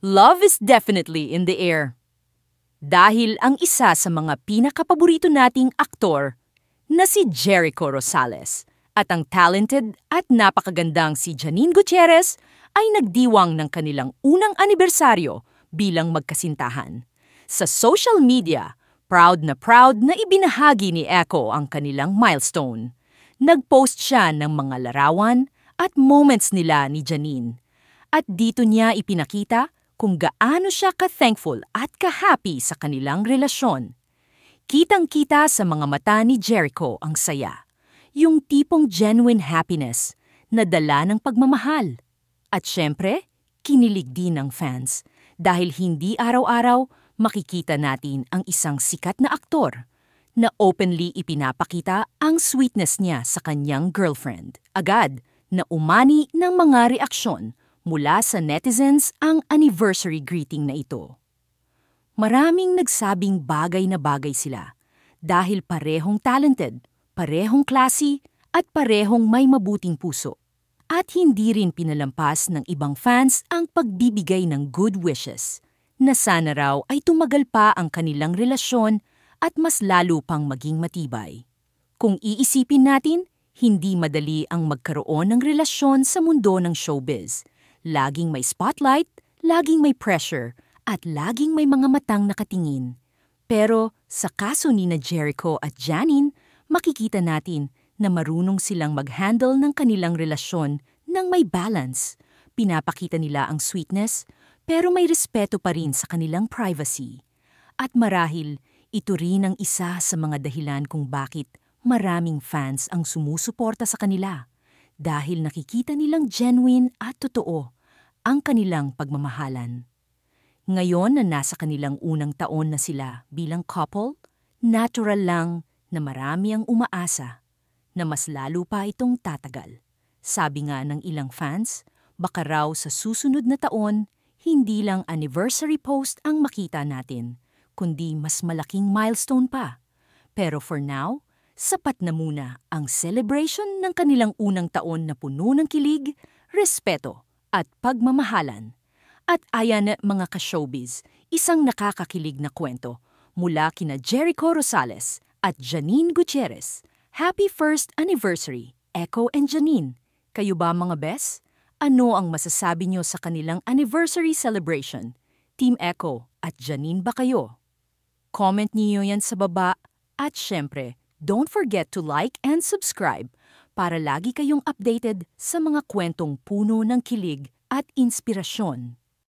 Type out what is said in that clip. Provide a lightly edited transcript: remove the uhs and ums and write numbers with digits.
Love is definitely in the air. Dahil ang isa sa mga pinakapaborito nating aktor na si Jericho Rosales at ang talented at napakagandang si Janine Gutierrez ay nagdiwang ng kanilang unang anibersaryo bilang magkasintahan. Sa social media, proud na ibinahagi ni Echo ang kanilang milestone. Nag-post siya ng mga larawan at moments nila ni Janine. At dito niya ipinakita kung gaano siya ka-thankful at ka-happy sa kanilang relasyon. Kitang-kita sa mga mata ni Jericho ang saya, yung tipong genuine happiness na dala ng pagmamahal. At syempre, kinilig din ng fans dahil hindi araw-araw makikita natin ang isang sikat na aktor na openly ipinapakita ang sweetness niya sa kanyang girlfriend. Agad na umani ng mga reaksyon mula sa netizens ang anniversary greeting na ito. Maraming nagsabing bagay na bagay sila dahil parehong talented, parehong classy at parehong may mabuting puso. At hindi rin pinalampas ng ibang fans ang pagbibigay ng good wishes na sana raw ay tumagal pa ang kanilang relasyon at mas lalo pang maging matibay. Kung iisipin natin, hindi madali ang magkaroon ng relasyon sa mundo ng showbiz. Laging may spotlight, laging may pressure, at laging may mga matang nakatingin. Pero sa kaso ni na Jericho at Janine, makikita natin na marunong silang mag-handle ng kanilang relasyon ng may balance. Pinapakita nila ang sweetness, pero may respeto pa rin sa kanilang privacy. At marahil, ito rin ang isa sa mga dahilan kung bakit maraming fans ang sumusuporta sa kanila. Dahil nakikita nilang genuine at totoo ang kanilang pagmamahalan. Ngayon na nasa kanilang unang taon na sila bilang couple, natural lang na marami ang umaasa na mas lalo pa itong tatagal. Sabi nga ng ilang fans, baka raw sa susunod na taon, hindi lang anniversary post ang makita natin, kundi mas malaking milestone pa. Pero for now, sapat na muna ang celebration ng kanilang unang taon na puno ng kilig, respeto, at pagmamahalan. At ayan mga ka-showbiz, isang nakakakilig na kwento mula kina Jericho Rosales at Janine Gutierrez. Happy first anniversary, Echo and Janine. Kayo ba mga bes? Ano ang masasabi nyo sa kanilang anniversary celebration? Team Echo at Janine ba kayo? Comment niyo yan sa baba at syempre, don't forget to like and subscribe para lagi kayong updated sa mga kwentong puno ng kilig at inspirasyon.